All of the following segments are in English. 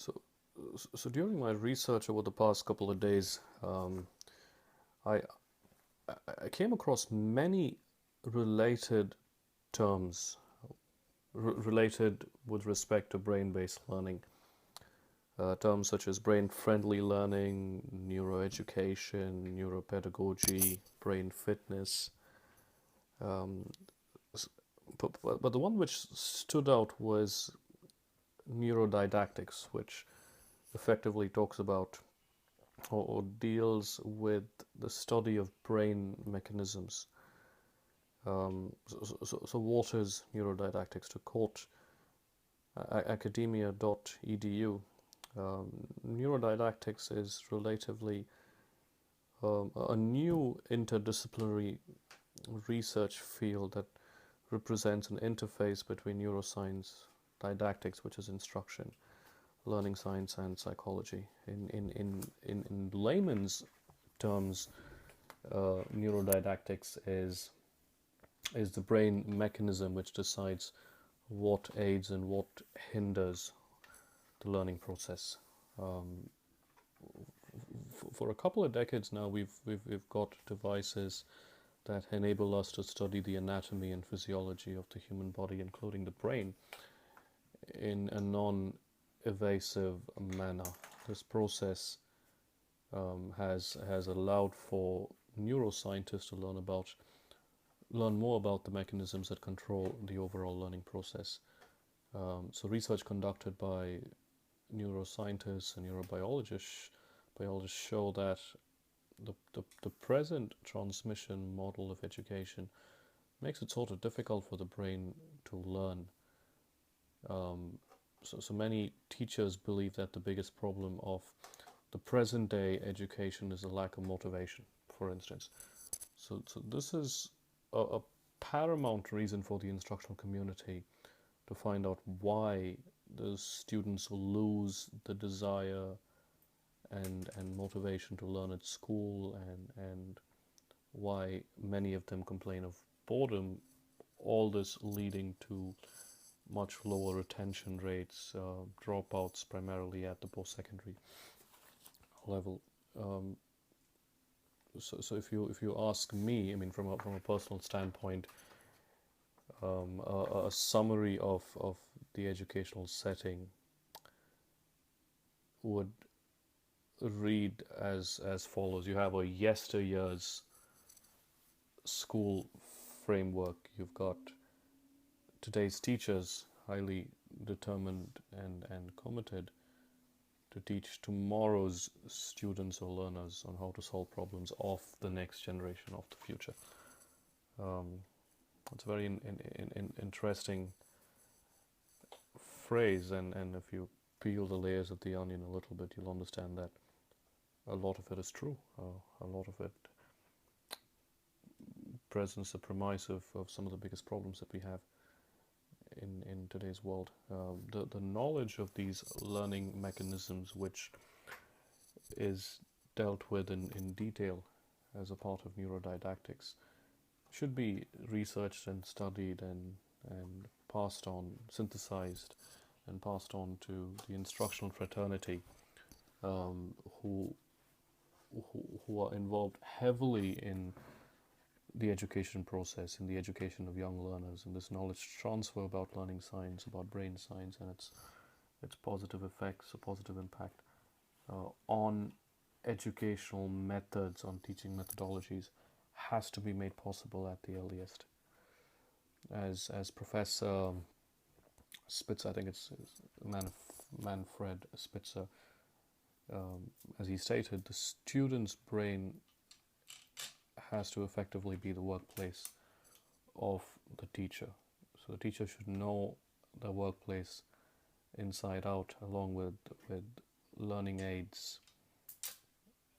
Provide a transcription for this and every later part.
So, so during my research over the past couple of days, I I came across many related terms related with respect to brain-based learning. Terms such as brain-friendly learning, neuroeducation, neuropedagogy, brain fitness. Um, but the one which stood out was neurodidactics, which effectively talks about or deals with the study of brain mechanisms. So what is neurodidactics? To quote academia.edu, neurodidactics is relatively a new interdisciplinary research field that represents an interface between neuroscience, didactics, which is instruction, learning science, and psychology. In layman's terms, neurodidactics is the brain mechanism which decides what aids and what hinders the learning process. For a couple of decades now, we've got devices that enable us to study the anatomy and physiology of the human body, including the brain, in a non-evasive manner. This process has allowed for neuroscientists to learn more about the mechanisms that control the overall learning process. So research conducted by neuroscientists and neurobiologists show that the present transmission model of education makes it sort of difficult for the brain to learn. So many teachers believe that the biggest problem of the present day education is a lack of motivation, for instance. So this is a paramount reason for the instructional community to find out why the students lose the desire and motivation to learn at school, and why many of them complain of boredom, all this leading to much lower retention rates, dropouts primarily at the post-secondary level. So if you ask me, I mean, from a personal standpoint, a summary of the educational setting would read as follows. You have a yesteryear's school framework. You've got today's teachers, highly determined and committed to teach tomorrow's students or learners on how to solve problems of the next generation, of the future. It's a very interesting phrase, and if you peel the layers of the onion a little bit, you'll understand that a lot of it is true. A lot of it presents the premise of some of the biggest problems that we have in today's world. The knowledge of these learning mechanisms, which is dealt with in detail as a part of neurodidactics, should be researched and studied and passed on, synthesized, and passed on to the instructional fraternity, who are involved heavily in the education process, in the education of young learners, and this knowledge transfer about learning science, about brain science, and its positive effects, a positive impact on educational methods, on teaching methodologies, has to be made possible at the earliest. As Professor Spitzer, I think it's Manfred Spitzer, as he stated, the student's brain has to effectively be the workplace of the teacher. So the teacher should know the workplace inside out, along with learning aids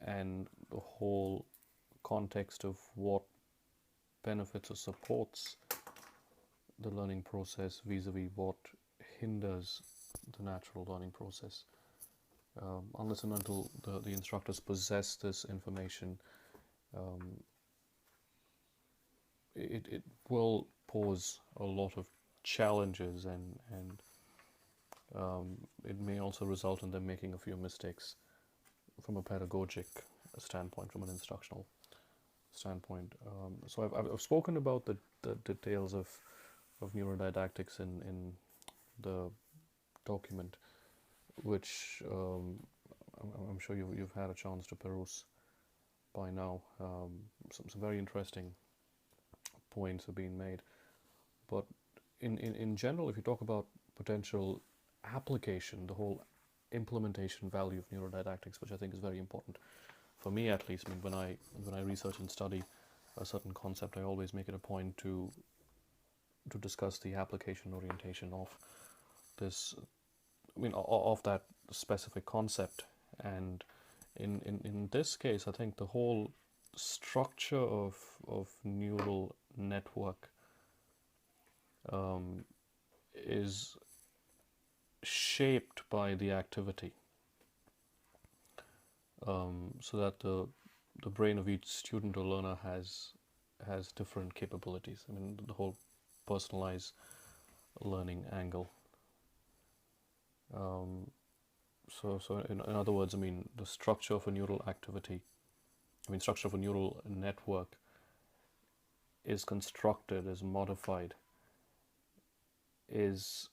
and the whole context of what benefits or supports the learning process vis-a-vis what hinders the natural learning process. Unless and until the instructors possess this information, it will pose a lot of challenges and It may also result in them making a few mistakes from a pedagogic standpoint, from an instructional standpoint. So I've spoken about the details of neurodidactics in the document, which I'm sure you've had a chance to peruse by now. Some very interesting points are being made. But in general, if you talk about potential application, the whole implementation value of neurodidactics, which I think is very important for me at least. I mean, when I research and study a certain concept, I always make it a point to discuss the application orientation of this. I mean, of that specific concept. And in this case, I think the whole structure of neural network is shaped by the activity, so that the brain of each student or learner has different capabilities. I mean, the whole personalized learning angle. So in other words, I mean, the structure of a neural activity, I mean, structure of a neural network is constructed, is modified, is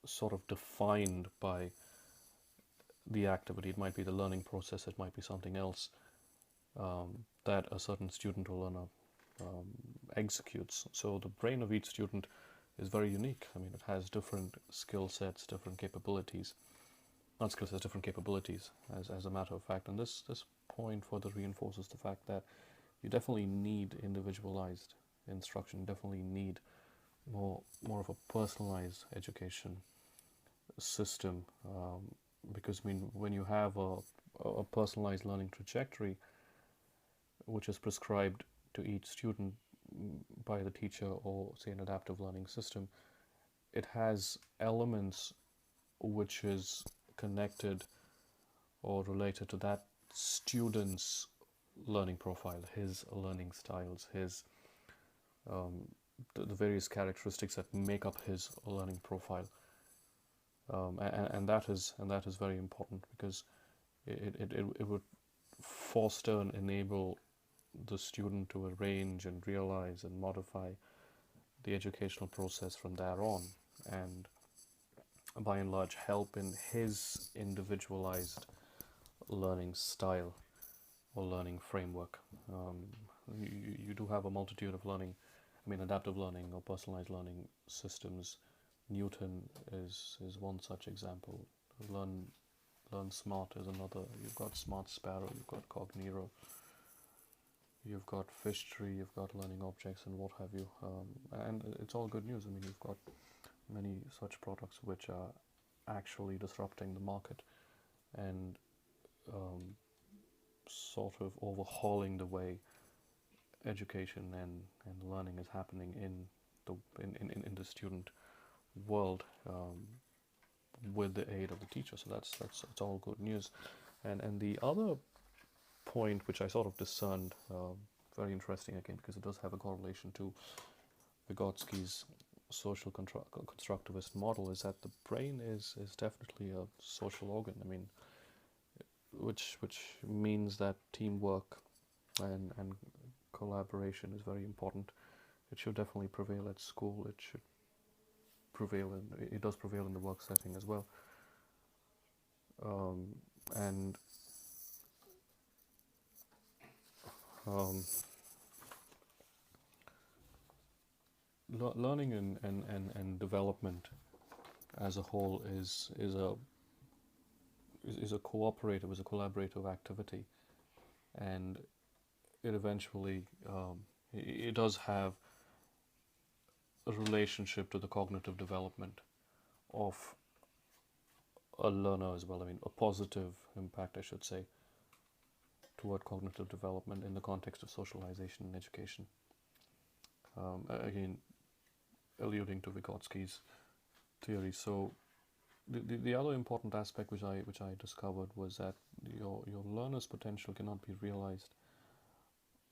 sort of defined by the activity. It might be the learning process, it might be something else that a certain student or learner executes. So the brain of each student is very unique. I mean, it has different skill sets, different capabilities. Not skill sets, different capabilities, as a matter of fact. And this point further reinforces the fact that you definitely need individualized instruction. You definitely need more of a personalized education system, because I mean, when you have a personalized learning trajectory, which is prescribed to each student by the teacher, or say an adaptive learning system, it has elements which is connected or related to that student's learning profile, his learning styles, his the various characteristics that make up his learning profile, and that is very important, because it would foster and enable the student to arrange and realize and modify the educational process from there on, and by and large help in his individualized learning style or learning framework. You do have a multitude of learning, I mean, adaptive learning or personalized learning systems. Newton is one such example. Learn Smart is another. You've got Smart Sparrow, you've got Cogniro, you've got Fish Tree, you've got learning objects, and what have you. And it's all good news. I mean, you've got many such products which are actually disrupting the market and sort of overhauling the way education and learning is happening in the student world, with the aid of the teacher. So that's all good news. And the other point which I sort of discerned, very interesting again, because it does have a correlation to Vygotsky's social constructivist model, is that the brain is definitely a social organ. I mean, which means that teamwork and collaboration is very important. It should definitely prevail at school. It should prevail it does prevail in the work setting as well. And learning and development as a whole is a collaborative activity, and it eventually it does have a relationship to the cognitive development of a learner as well. I mean, a positive impact, I should say, toward cognitive development in the context of socialization and education. Again, alluding to Vygotsky's theory. So the other important aspect which I discovered was that your learner's potential cannot be realized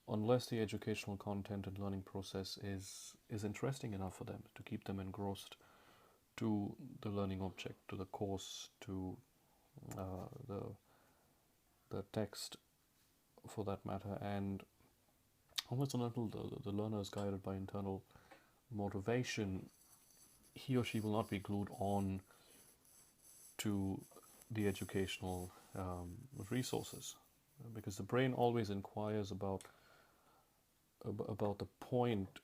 unless the educational content and learning process is interesting enough for them to keep them engrossed to the learning object, to the course, to the text for that matter, and almost until the learner is guided by internal motivation, he or she will not be glued on to the educational resources, because the brain always inquires about the point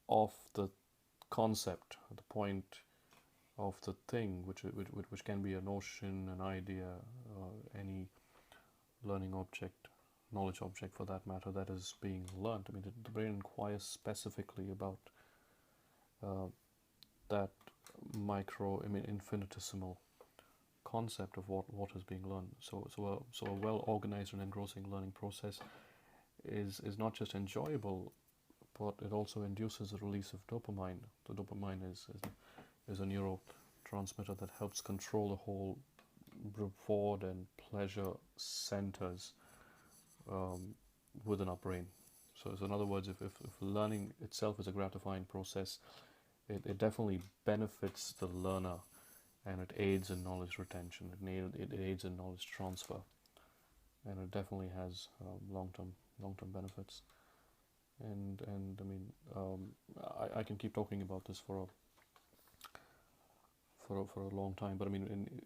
of the concept, the point of the thing, which can be a notion, an idea, any learning object, knowledge object for that matter, that is being learned. I mean, the brain inquires specifically about that infinitesimal concept of what is being learned. So a well organized and engrossing learning process is not just enjoyable, but it also induces the release of dopamine. The dopamine is a neurotransmitter that helps control the whole reward and pleasure centers within our brain. So in other words, if learning itself is a gratifying process, it definitely benefits the learner, and it aids in knowledge retention. It aids in knowledge transfer, and it definitely has long-term benefits. And I mean, I can keep talking about this for a long time, but I mean,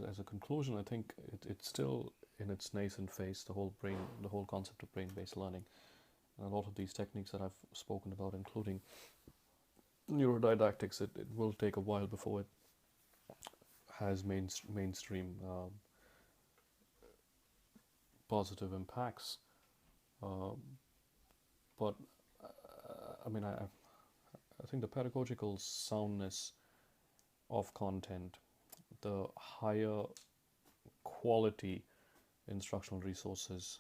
as a conclusion, I think it's still in its nascent phase. The whole concept of brain-based learning, and a lot of these techniques that I've spoken about, including neurodidactics, it will take a while before it has mainstream positive impacts. But I mean, I think the pedagogical soundness of content, the higher quality instructional resources,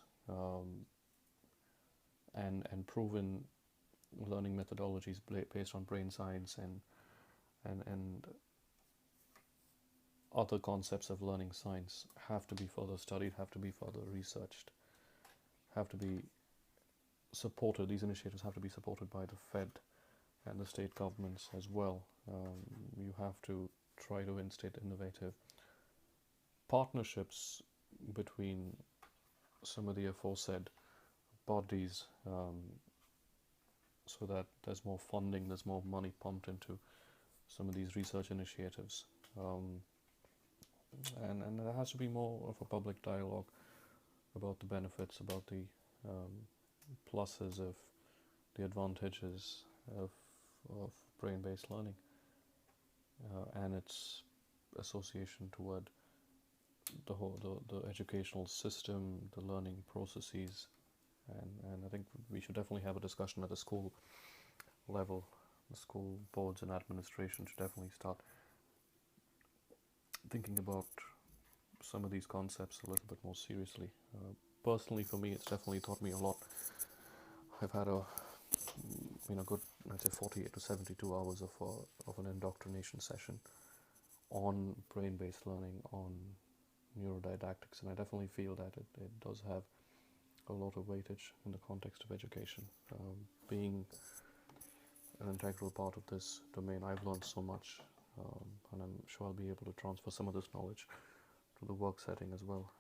and proven learning methodologies based on brain science and other concepts of learning science have to be further studied, have to be further researched, have to be supported. These initiatives have to be supported by the Fed and the state governments as well. You have to try to instate innovative partnerships between some of the aforesaid bodies, so that there's more funding, there's more money pumped into some of these research initiatives. And there has to be more of a public dialogue about the benefits, about the pluses of the advantages of brain-based learning, and its association toward the educational system, the learning processes, and I think we should definitely have a discussion at the school level. The school boards and administration should definitely start thinking about some of these concepts a little bit more seriously. Personally, for me, it's definitely taught me a lot. I've had a good, I'd say, 48 to 72 hours of an indoctrination session on brain-based learning, on neurodidactics, and I definitely feel that it does have a lot of weightage in the context of education. Being an integral part of this domain, I've learned so much, and I'm sure I'll be able to transfer some of this knowledge to the work setting as well.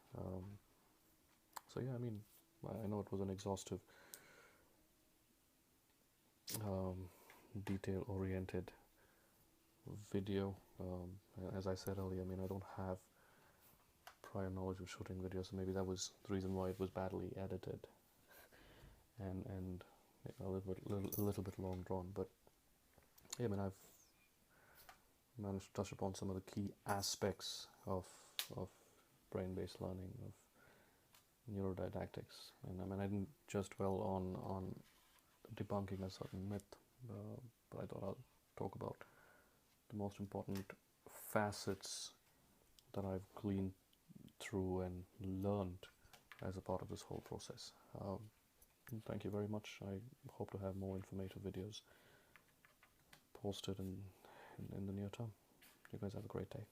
So yeah, I mean, I know it was an exhaustive, detail-oriented video. As I said earlier, I mean, I don't have prior knowledge of shooting videos, so maybe that was the reason why it was badly edited and a little bit long drawn. But yeah, I mean, I've managed to touch upon some of the key aspects of brain-based learning, of neurodidactics, and I mean, I didn't just dwell on debunking a certain myth, but I thought I'll talk about the most important facets that I've gleaned through and learned as a part of this whole process. Thank you very much. I hope to have more informative videos posted in the near term. You guys have a great day.